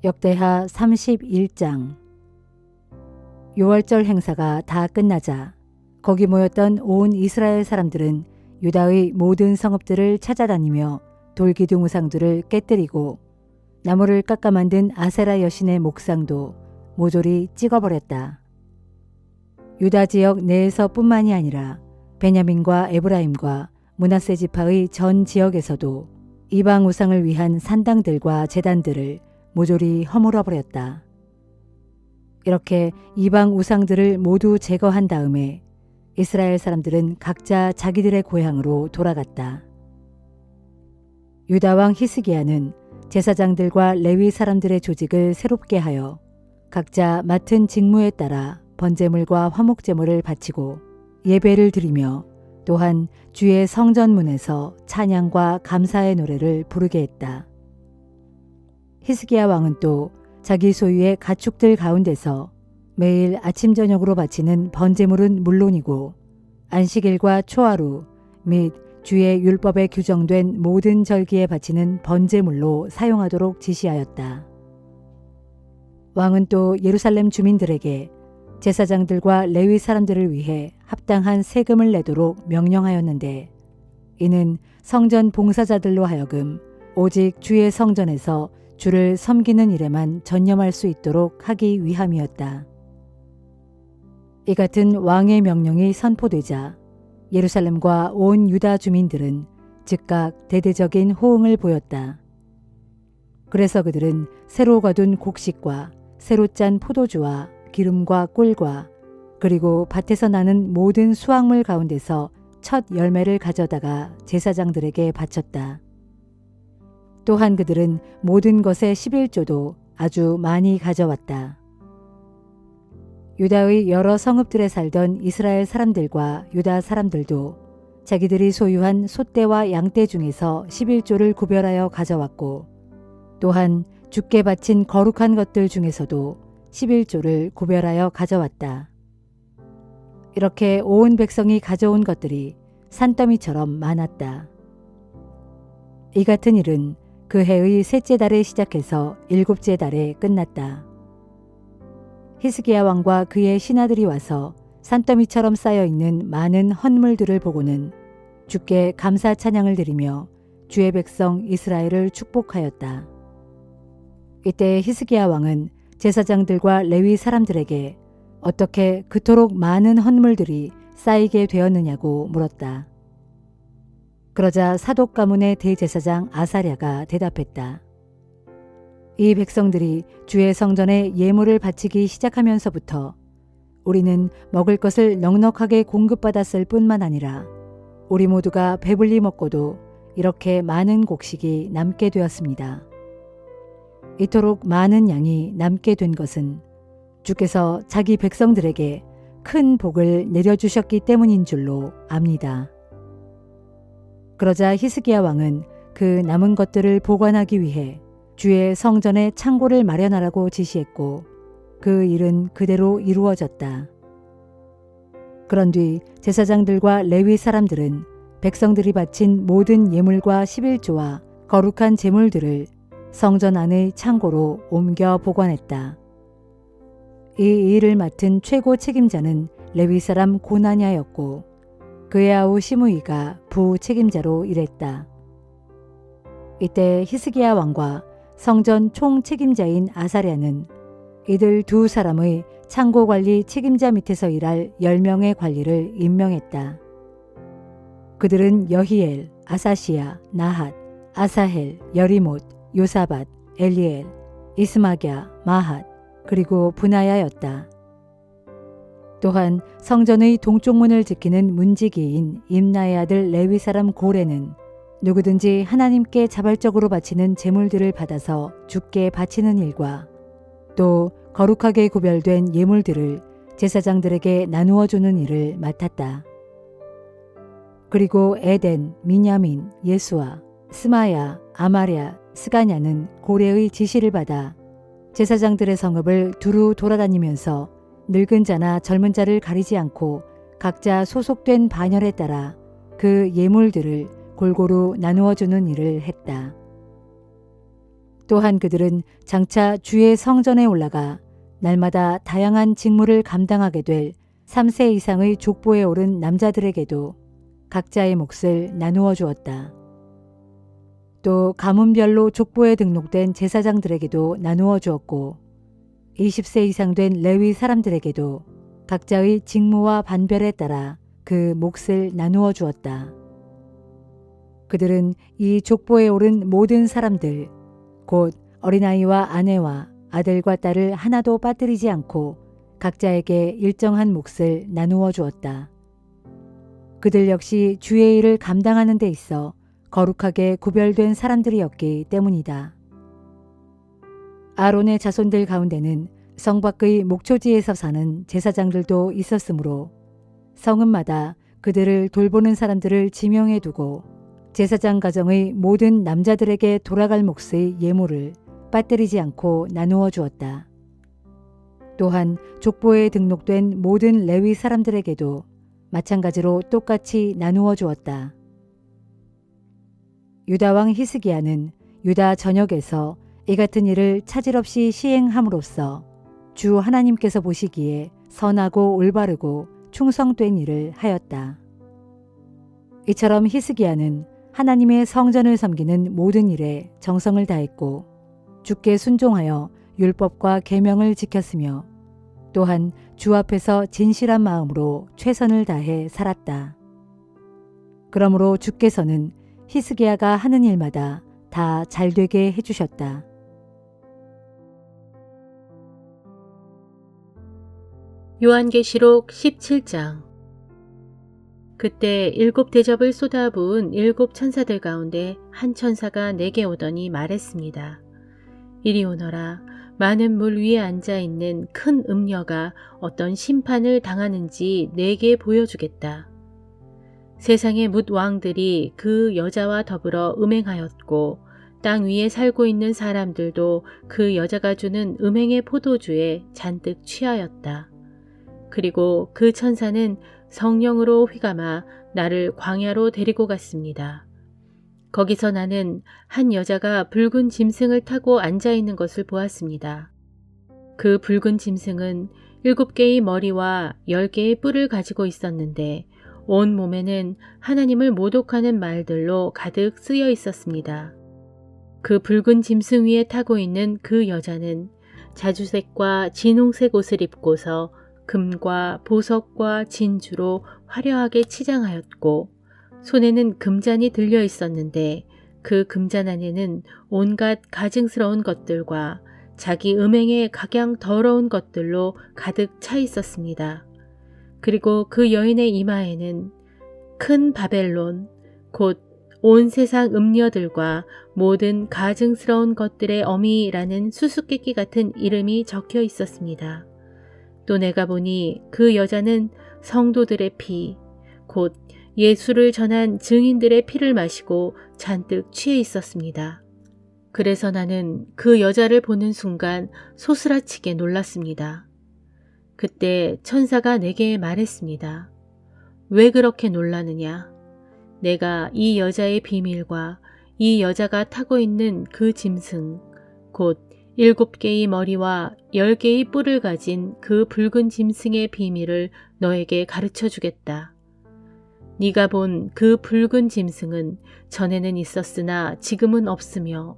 역대하 31장. 유월절 행사가 다 끝나자 거기 모였던 온 이스라엘 사람들은 유다의 모든 성읍들을 찾아다니며 돌기둥 우상들을 깨뜨리고 나무를 깎아 만든 아세라 여신의 목상도 모조리 찍어버렸다. 유다 지역 내에서뿐만이 아니라 베냐민과 에브라임과 므낫세 지파의 전 지역에서도 이방 우상을 위한 산당들과 제단들을 모조리 허물어버렸다. 이렇게 이방 우상들을 모두 제거한 다음에 이스라엘 사람들은 각자 자기들의 고향으로 돌아갔다. 유다 왕 히스기야는 제사장들과 레위 사람들의 조직을 새롭게 하여 각자 맡은 직무에 따라 번제물과 화목제물을 바치고 예배를 드리며 또한 주의 성전문에서 찬양과 감사의 노래를 부르게 했다. 히스기야 왕은 또 자기 소유의 가축들 가운데서 매일 아침 저녁으로 바치는 번제물은 물론이고 안식일과 초하루 및 주의 율법에 규정된 모든 절기에 바치는 번제물로 사용하도록 지시하였다. 왕은 또 예루살렘 주민들에게 제사장들과 레위 사람들을 위해 합당한 세금을 내도록 명령하였는데 이는 성전 봉사자들로 하여금 오직 주의 성전에서 주를 섬기는 일에만 전념할 수 있도록 하기 위함이었다. 이 같은 왕의 명령이 선포되자 예루살렘과 온 유다 주민들은 즉각 대대적인 호응을 보였다. 그래서 그들은 새로 거둔 곡식과 새로 짠 포도주와 기름과 꿀과 그리고 밭에서 나는 모든 수확물 가운데서 첫 열매를 가져다가 제사장들에게 바쳤다. 또한 그들은 모든 것의 11조도 아주 많이 가져왔다. 유다의 여러 성읍들에 살던 이스라엘 사람들과 유다 사람들도 자기들이 소유한 소떼와 양떼 중에서 11조를 구별하여 가져왔고 또한 주께 바친 거룩한 것들 중에서도 11조를 구별하여 가져왔다. 이렇게 온 백성이 가져온 것들이 산더미처럼 많았다. 이 같은 일은 그 해의 셋째 달에 시작해서 일곱째 달에 끝났다. 히스기야 왕과 그의 신하들이 와서 산더미처럼 쌓여있는 많은 헌물들을 보고는 주께 감사 찬양을 드리며 주의 백성 이스라엘을 축복하였다. 이때 히스기야 왕은 제사장들과 레위 사람들에게 어떻게 그토록 많은 헌물들이 쌓이게 되었느냐고 물었다. 그러자 사독 가문의 대제사장 아사랴가 대답했다. 이 백성들이 주의 성전에 예물을 바치기 시작하면서부터 우리는 먹을 것을 넉넉하게 공급받았을 뿐만 아니라 우리 모두가 배불리 먹고도 이렇게 많은 곡식이 남게 되었습니다. 이토록 많은 양이 남게 된 것은 주께서 자기 백성들에게 큰 복을 내려주셨기 때문인 줄로 압니다. 그러자 히스기야 왕은 그 남은 것들을 보관하기 위해 주의 성전에 창고를 마련하라고 지시했고 그 일은 그대로 이루어졌다. 그런 뒤 제사장들과 레위 사람들은 백성들이 바친 모든 예물과 11조와 거룩한 제물들을 성전 안의 창고로 옮겨 보관했다. 이 일을 맡은 최고 책임자는 레위 사람 고나냐였고 그의 아우 시므이가 부책임자로 일했다. 이때 히스기야 왕과 성전 총책임자인 아사랴는 이들 두 사람의 창고관리 책임자 밑에서 일할 10명의 관리를 임명했다. 그들은 여히엘, 아사시야, 나핫, 아사헬, 여리못, 요사밧, 엘리엘, 이스마갸, 마핫, 그리고 분하야였다. 또한 성전의 동쪽 문을 지키는 문지기인 임나의 아들 레위 사람 고레는 누구든지 하나님께 자발적으로 바치는 제물들을 받아서 주께 바치는 일과 또 거룩하게 구별된 예물들을 제사장들에게 나누어 주는 일을 맡았다. 그리고 에덴, 미냐민, 예수아, 스마야, 아마랴, 스가냐는 고레의 지시를 받아 제사장들의 성읍을 두루 돌아다니면서 늙은 자나 젊은 자를 가리지 않고 각자 소속된 반열에 따라 그 예물들을 골고루 나누어 주는 일을 했다. 또한 그들은 장차 주의 성전에 올라가 날마다 다양한 직무를 감당하게 될 3세 이상의 족보에 오른 남자들에게도 각자의 몫을 나누어 주었다. 또 가문별로 족보에 등록된 제사장들에게도 나누어 주었고 20세 이상 된 레위 사람들에게도 각자의 직무와 반별에 따라 그 몫을 나누어 주었다. 그들은 이 족보에 오른 모든 사람들, 곧 어린아이와 아내와 아들과 딸을 하나도 빠뜨리지 않고 각자에게 일정한 몫을 나누어 주었다. 그들 역시 주의 일을 감당하는 데 있어 거룩하게 구별된 사람들이었기 때문이다. 아론의 자손들 가운데는 성 밖의 목초지에서 사는 제사장들도 있었으므로 성읍마다 그들을 돌보는 사람들을 지명해 두고 제사장 가정의 모든 남자들에게 돌아갈 몫의 예물을 빠뜨리지 않고 나누어 주었다. 또한 족보에 등록된 모든 레위 사람들에게도 마찬가지로 똑같이 나누어 주었다. 유다 왕 히스기야는 유다 전역에서 이 같은 일을 차질 없이 시행함으로써 주 하나님께서 보시기에 선하고 올바르고 충성된 일을 하였다. 이처럼 히스기야는 하나님의 성전을 섬기는 모든 일에 정성을 다했고 주께 순종하여 율법과 계명을 지켰으며 또한 주 앞에서 진실한 마음으로 최선을 다해 살았다. 그러므로 주께서는 히스기야가 하는 일마다 다 잘되게 해주셨다. 요한계시록 17장. 그때 7대접을 쏟아부은 7천사들 가운데 한 천사가 내게 오더니 말했습니다. 이리 오너라. 많은 물 위에 앉아있는 큰 음녀가 어떤 심판을 당하는지 내게 보여주겠다. 세상의 뭇 왕들이 그 여자와 더불어 음행하였고 땅 위에 살고 있는 사람들도 그 여자가 주는 음행의 포도주에 잔뜩 취하였다. 그리고 그 천사는 성령으로 휘감아 나를 광야로 데리고 갔습니다. 거기서 나는 한 여자가 붉은 짐승을 타고 앉아있는 것을 보았습니다. 그 붉은 짐승은 7개의 머리와 10개의 뿔을 가지고 있었는데 온 몸에는 하나님을 모독하는 말들로 가득 쓰여 있었습니다. 그 붉은 짐승 위에 타고 있는 그 여자는 자주색과 진홍색 옷을 입고서 금과 보석과 진주로 화려하게 치장하였고 손에는 금잔이 들려 있었는데 그 금잔 안에는 온갖 가증스러운 것들과 자기 음행의 각양 더러운 것들로 가득 차 있었습니다. 그리고 그 여인의 이마에는 큰 바벨론, 곧 온 세상 음녀들과 모든 가증스러운 것들의 어미라는 수수께끼 같은 이름이 적혀 있었습니다. 또 내가 보니 그 여자는 성도들의 피, 곧 예수를 전한 증인들의 피를 마시고 잔뜩 취해 있었습니다. 그래서 나는 그 여자를 보는 순간 소스라치게 놀랐습니다. 그때 천사가 내게 말했습니다. 왜 그렇게 놀라느냐? 내가 이 여자의 비밀과 이 여자가 타고 있는 그 짐승, 곧 7개의 머리와 10개의 뿔을 가진 그 붉은 짐승의 비밀을 너에게 가르쳐 주겠다. 네가 본 그 붉은 짐승은 전에는 있었으나 지금은 없으며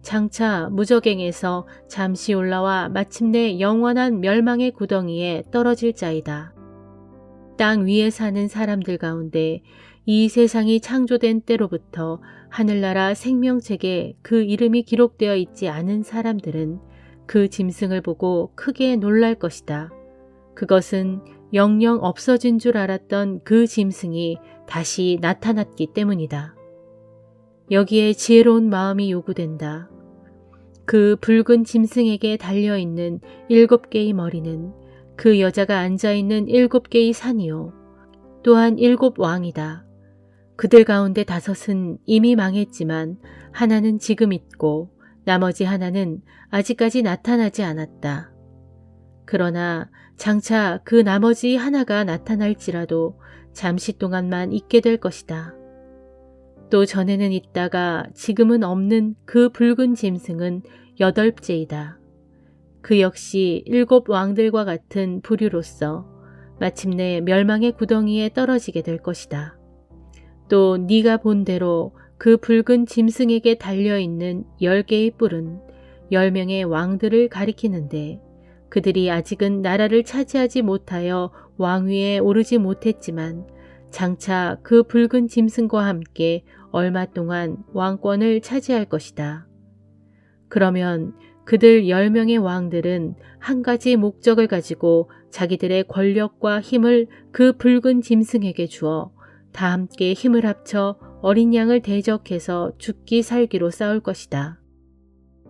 장차 무저갱에서 잠시 올라와 마침내 영원한 멸망의 구덩이에 떨어질 자이다. 땅 위에 사는 사람들 가운데 이 세상이 창조된 때로부터 하늘나라 생명책에 그 이름이 기록되어 있지 않은 사람들은 그 짐승을 보고 크게 놀랄 것이다. 그것은 영영 없어진 줄 알았던 그 짐승이 다시 나타났기 때문이다. 여기에 지혜로운 마음이 요구된다. 그 붉은 짐승에게 달려있는 7개의 머리는 그 여자가 앉아있는 7개의 산이요. 또한 7 왕이다. 그들 가운데 5은 이미 망했지만 하나는 지금 있고 나머지 하나는 아직까지 나타나지 않았다. 그러나 장차 그 나머지 하나가 나타날지라도 잠시 동안만 있게 될 것이다. 또 전에는 있다가 지금은 없는 그 붉은 짐승은 8째이다. 그 역시 7 왕들과 같은 부류로서 마침내 멸망의 구덩이에 떨어지게 될 것이다. 또 네가 본 대로 그 붉은 짐승에게 달려있는 10개의 뿔은 10명의 왕들을 가리키는데 그들이 아직은 나라를 차지하지 못하여 왕위에 오르지 못했지만 장차 그 붉은 짐승과 함께 얼마 동안 왕권을 차지할 것이다. 그러면 그들 10명의 왕들은 한 가지 목적을 가지고 자기들의 권력과 힘을 그 붉은 짐승에게 주어 다 함께 힘을 합쳐 어린 양을 대적해서 죽기 살기로 싸울 것이다.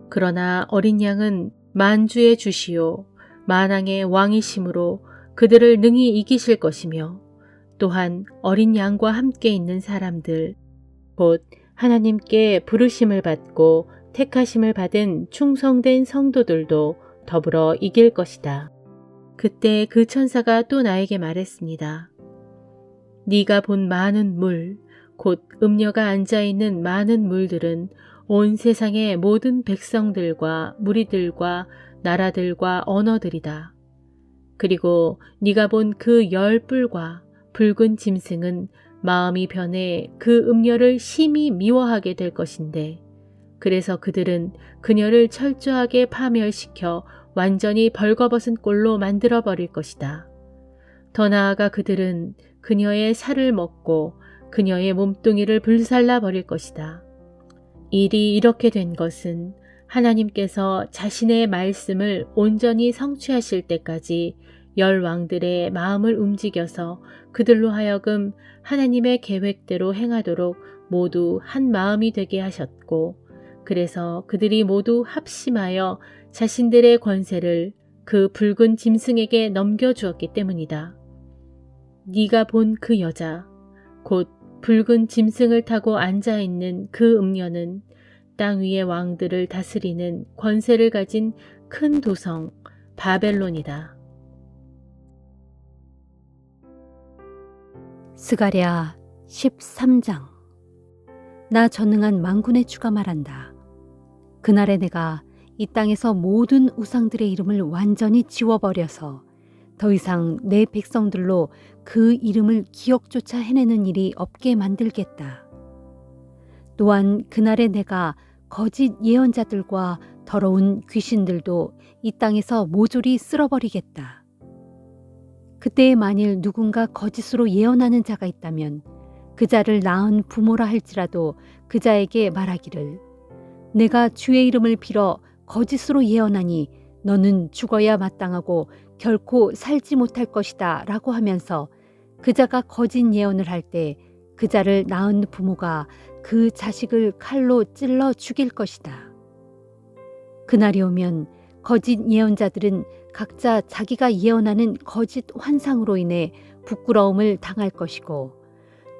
그러나 어린 양은 만주의 주시요 만왕의 왕이심으로 그들을 능히 이기실 것이며 또한 어린 양과 함께 있는 사람들 곧 하나님께 부르심을 받고 택하심을 받은 충성된 성도들도 더불어 이길 것이다. 그때 그 천사가 또 나에게 말했습니다. 네가 본 많은 물, 곧 음녀가 앉아있는 많은 물들은 온 세상의 모든 백성들과 무리들과 나라들과 언어들이다. 그리고 네가 본 그 10뿔과 붉은 짐승은 마음이 변해 그 음녀를 심히 미워하게 될 것인데 그래서 그들은 그녀를 철저하게 파멸시켜 완전히 벌거벗은 꼴로 만들어버릴 것이다. 더 나아가 그들은 그녀의 살을 먹고 그녀의 몸뚱이를 불살라 버릴 것이다. 일이 이렇게 된 것은 하나님께서 자신의 말씀을 온전히 성취하실 때까지 10 왕들의 마음을 움직여서 그들로 하여금 하나님의 계획대로 행하도록 모두 한 마음이 되게 하셨고 그래서 그들이 모두 합심하여 자신들의 권세를 그 붉은 짐승에게 넘겨주었기 때문이다. 네가 본 그 여자, 곧 붉은 짐승을 타고 앉아있는 그 음녀는 땅 위의 왕들을 다스리는 권세를 가진 큰 도성 바벨론이다. 스가랴 13장. 나 전능한 만군의 주가 말한다. 그날에 내가 이 땅에서 모든 우상들의 이름을 완전히 지워버려서 더 이상 내 백성들로 그 이름을 기억조차 해내는 일이 없게 만들겠다. 또한 그날에 내가 거짓 예언자들과 더러운 귀신들도 이 땅에서 모조리 쓸어버리겠다. 그때에 만일 누군가 거짓으로 예언하는 자가 있다면 그 자를 낳은 부모라 할지라도 그 자에게 말하기를 내가 주의 이름을 빌어 거짓으로 예언하니 너는 죽어야 마땅하고 결코 살지 못할 것이다 라고 하면서 그 자가 거짓 예언을 할 때 그 자를 낳은 부모가 그 자식을 칼로 찔러 죽일 것이다. 그날이 오면 거짓 예언자들은 각자 자기가 예언하는 거짓 환상으로 인해 부끄러움을 당할 것이고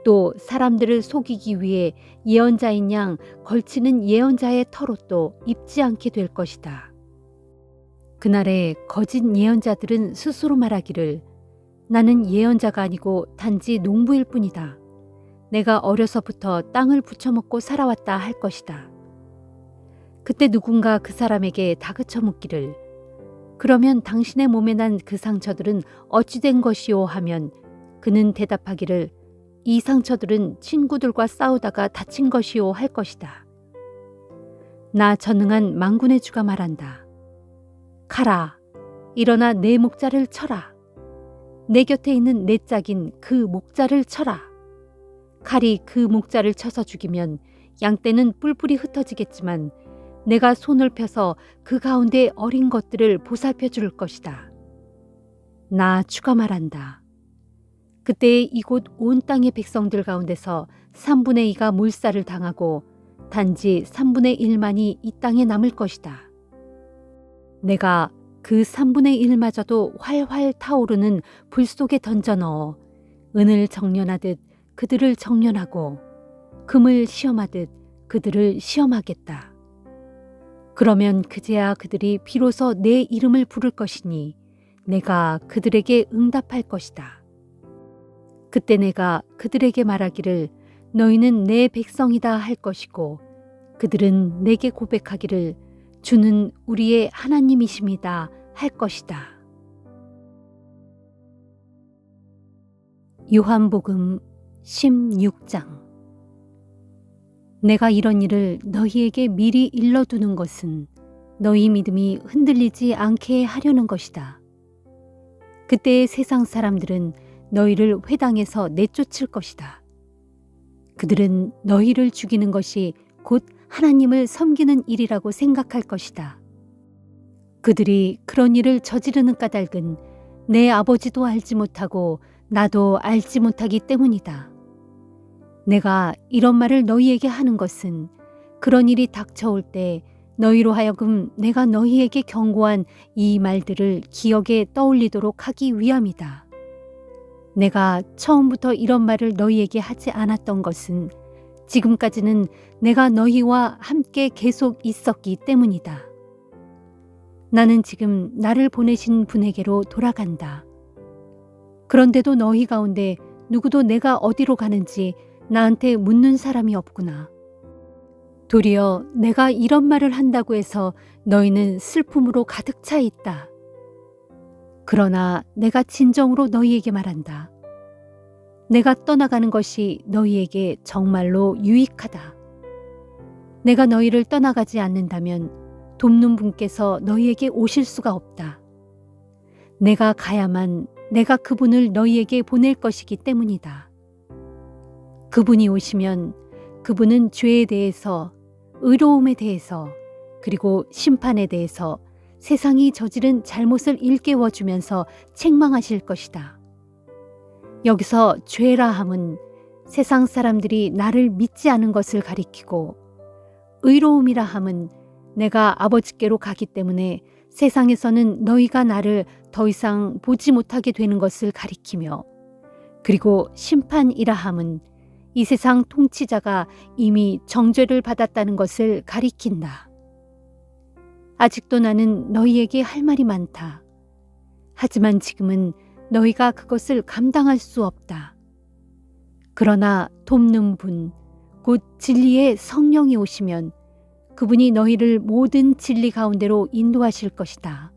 또 사람들을 속이기 위해 예언자인 양 걸치는 예언자의 털옷도 입지 않게 될 것이다. 그날에 거짓 예언자들은 스스로 말하기를 나는 예언자가 아니고 단지 농부일 뿐이다. 내가 어려서부터 땅을 부쳐먹고 살아왔다 할 것이다. 그때 누군가 그 사람에게 다그쳐 묻기를 그러면 당신의 몸에 난 그 상처들은 어찌 된 것이오 하면 그는 대답하기를 이 상처들은 친구들과 싸우다가 다친 것이오 할 것이다. 나 전능한 만군의 주가 말한다. 가라, 일어나 내 목자를 쳐라. 내 곁에 있는 내 짝인 그 목자를 쳐라. 칼이 그 목자를 쳐서 죽이면 양떼는 뿔뿔이 흩어지겠지만 내가 손을 펴서 그 가운데 어린 것들을 보살펴 줄 것이다. 나 주가 말한다. 그때 이곳 온 땅의 백성들 가운데서 3분의 2가 몰살을 당하고 단지 3분의 1만이 이 땅에 남을 것이다. 내가 그 3분의 1마저도 활활 타오르는 불 속에 던져 넣어 은을 정련하듯 그들을 정련하고 금을 시험하듯 그들을 시험하겠다. 그러면 그제야 그들이 비로소 내 이름을 부를 것이니 내가 그들에게 응답할 것이다. 그때 내가 그들에게 말하기를 너희는 내 백성이다 할 것이고 그들은 내게 고백하기를 주는 우리의 하나님이십니다 할 것이다. 요한복음 16장. 내가 이런 일을 너희에게 미리 일러두는 것은 너희 믿음이 흔들리지 않게 하려는 것이다. 그때의 세상 사람들은 너희를 회당에서 내쫓을 것이다. 그들은 너희를 죽이는 것이 곧 하나님을 섬기는 일이라고 생각할 것이다. 그들이 그런 일을 저지르는 까닭은 내 아버지도 알지 못하고 나도 알지 못하기 때문이다. 내가 이런 말을 너희에게 하는 것은 그런 일이 닥쳐올 때 너희로 하여금 내가 너희에게 경고한 이 말들을 기억에 떠올리도록 하기 위함이다. 내가 처음부터 이런 말을 너희에게 하지 않았던 것은 지금까지는 내가 너희와 함께 계속 있었기 때문이다. 나는 지금 나를 보내신 분에게로 돌아간다. 그런데도 너희 가운데 누구도 내가 어디로 가는지 나한테 묻는 사람이 없구나. 도리어 내가 이런 말을 한다고 해서 너희는 슬픔으로 가득 차 있다. 그러나 내가 진정으로 너희에게 말한다. 내가 떠나가는 것이 너희에게 정말로 유익하다. 내가 너희를 떠나가지 않는다면 돕는 분께서 너희에게 오실 수가 없다. 내가 가야만 내가 그분을 너희에게 보낼 것이기 때문이다. 그분이 오시면 그분은 죄에 대해서, 의로움에 대해서, 그리고 심판에 대해서 세상이 저지른 잘못을 일깨워주면서 책망하실 것이다. 여기서 죄라 함은 세상 사람들이 나를 믿지 않은 것을 가리키고, 의로움이라 함은 내가 아버지께로 가기 때문에 세상에서는 너희가 나를 더 이상 보지 못하게 되는 것을 가리키며, 그리고 심판이라 함은 이 세상 통치자가 이미 정죄를 받았다는 것을 가리킨다. 아직도 나는 너희에게 할 말이 많다. 하지만 지금은 너희가 그것을 감당할 수 없다. 그러나 돕는 분, 곧 진리의 성령이 오시면 그분이 너희를 모든 진리 가운데로 인도하실 것이다.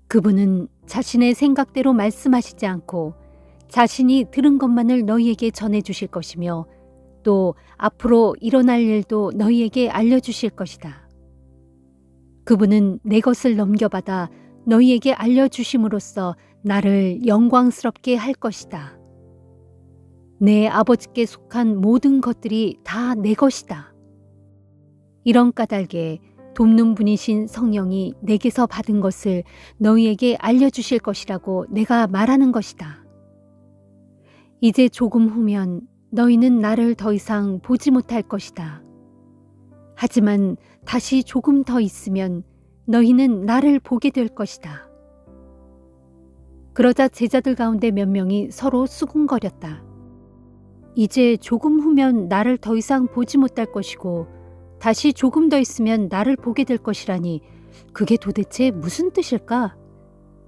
그분은 자신의 생각대로 말씀하시지 않고 자신이 들은 것만을 너희에게 전해주실 것이며 또 앞으로 일어날 일도 너희에게 알려주실 것이다. 그분은 내 것을 넘겨받아 너희에게 알려주심으로써 나를 영광스럽게 할 것이다. 내 아버지께 속한 모든 것들이 다 내 것이다. 이런 까닭에 돕는 분이신 성령이 내게서 받은 것을 너희에게 알려주실 것이라고 내가 말하는 것이다. 이제 조금 후면 너희는 나를 더 이상 보지 못할 것이다. 하지만 다시 조금 더 있으면 너희는 나를 보게 될 것이다. 그러자 제자들 가운데 몇 명이 서로 수군거렸다. 이제 조금 후면 나를 더 이상 보지 못할 것이고 다시 조금 더 있으면 나를 보게 될 것이라니 그게 도대체 무슨 뜻일까?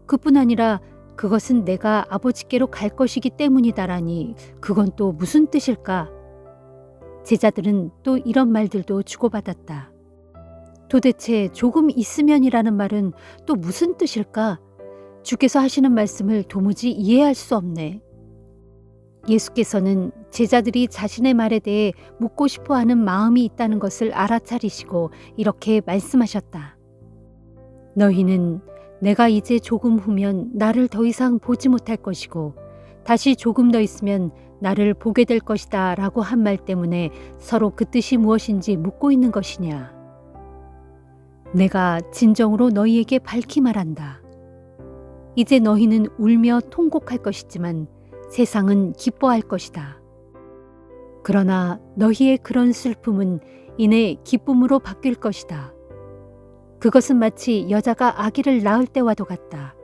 그뿐 아니라 그것은 내가 아버지께로 갈 것이기 때문이다라니 그건 또 무슨 뜻일까? 제자들은 또 이런 말들도 주고받았다. 도대체 조금 있으면이라는 말은 또 무슨 뜻일까? 주께서 하시는 말씀을 도무지 이해할 수 없네. 예수께서는 제자들이 자신의 말에 대해 묻고 싶어하는 마음이 있다는 것을 알아차리시고 이렇게 말씀하셨다. 너희는 내가 이제 조금 후면 나를 더 이상 보지 못할 것이고 다시 조금 더 있으면 나를 보게 될 것이다 라고 한 말 때문에 서로 그 뜻이 무엇인지 묻고 있는 것이냐. 내가 진정으로 너희에게 밝히 말한다. 이제 너희는 울며 통곡할 것이지만 세상은 기뻐할 것이다. 그러나 너희의 그런 슬픔은 이내 기쁨으로 바뀔 것이다. 그것은 마치 여자가 아기를 낳을 때와도 같다.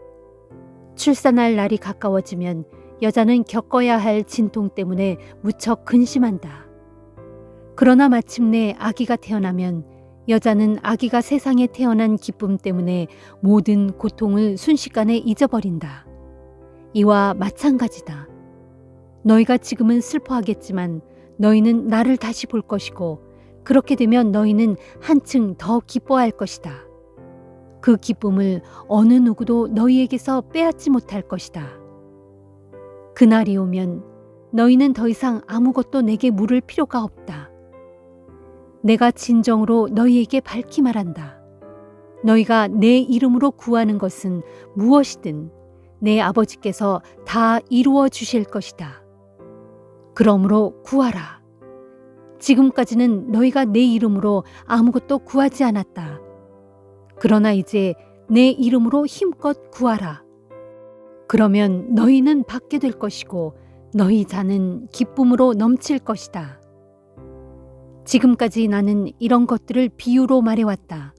출산할 날이 가까워지면 여자는 겪어야 할 진통 때문에 무척 근심한다. 그러나 마침내 아기가 태어나면 여자는 아기가 세상에 태어난 기쁨 때문에 모든 고통을 순식간에 잊어버린다. 이와 마찬가지다. 너희가 지금은 슬퍼하겠지만 너희는 나를 다시 볼 것이고 그렇게 되면 너희는 한층 더 기뻐할 것이다. 그 기쁨을 어느 누구도 너희에게서 빼앗지 못할 것이다. 그날이 오면 너희는 더 이상 아무것도 내게 물을 필요가 없다. 내가 진정으로 너희에게 밝히 말한다. 너희가 내 이름으로 구하는 것은 무엇이든 내 아버지께서 다 이루어 주실 것이다. 그러므로 구하라. 지금까지는 너희가 내 이름으로 아무것도 구하지 않았다. 그러나 이제 내 이름으로 힘껏 구하라. 그러면 너희는 받게 될 것이고 너희 잔은 기쁨으로 넘칠 것이다. 지금까지 나는 이런 것들을 비유로 말해왔다.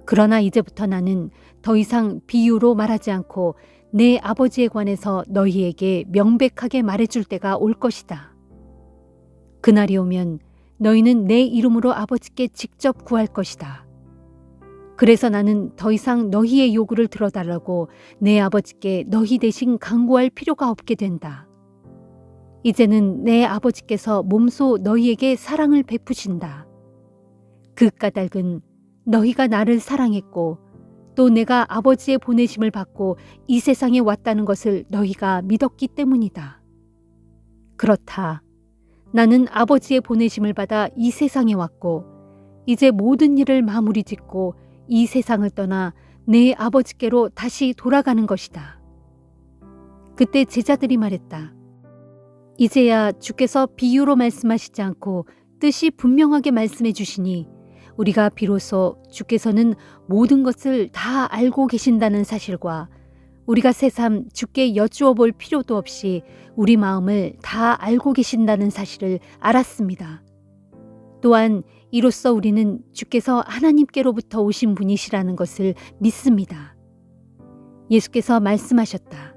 그러나 이제부터 나는 더 이상 비유로 말하지 않고 내 아버지에 관해서 너희에게 명백하게 말해줄 때가 올 것이다. 그날이 오면 너희는 내 이름으로 아버지께 직접 구할 것이다. 그래서 나는 더 이상 너희의 요구를 들어달라고 내 아버지께 너희 대신 간구할 필요가 없게 된다. 이제는 내 아버지께서 몸소 너희에게 사랑을 베푸신다. 그 까닭은 너희가 나를 사랑했고 또 내가 아버지의 보내심을 받고 이 세상에 왔다는 것을 너희가 믿었기 때문이다. 그렇다. 나는 아버지의 보내심을 받아 이 세상에 왔고 이제 모든 일을 마무리 짓고 이 세상을 떠나 내 아버지께로 다시 돌아가는 것이다. 그때 제자들이 말했다. 이제야 주께서 비유로 말씀하시지 않고 뜻이 분명하게 말씀해 주시니 우리가 비로소 주께서는 모든 것을 다 알고 계신다는 사실과 우리가 새삼 주께 여쭈어 볼 필요도 없이 우리 마음을 다 알고 계신다는 사실을 알았습니다. 또한 이로써 우리는 주께서 하나님께로부터 오신 분이시라는 것을 믿습니다. 예수께서 말씀하셨다.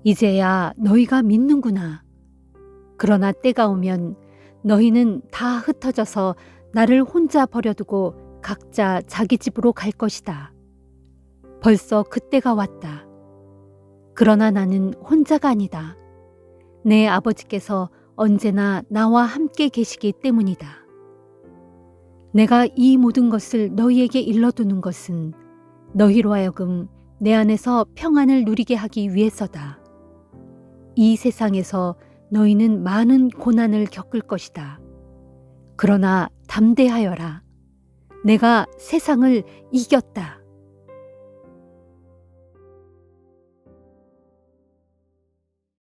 이제야 너희가 믿는구나. 그러나 때가 오면 너희는 다 흩어져서 나를 혼자 버려두고 각자 자기 집으로 갈 것이다. 벌써 그때가 왔다. 그러나 나는 혼자가 아니다. 내 아버지께서 언제나 나와 함께 계시기 때문이다. 내가 이 모든 것을 너희에게 일러두는 것은 너희로 하여금 내 안에서 평안을 누리게 하기 위해서다. 이 세상에서 너희는 많은 고난을 겪을 것이다. 그러나 담대하여라. 내가 세상을 이겼다.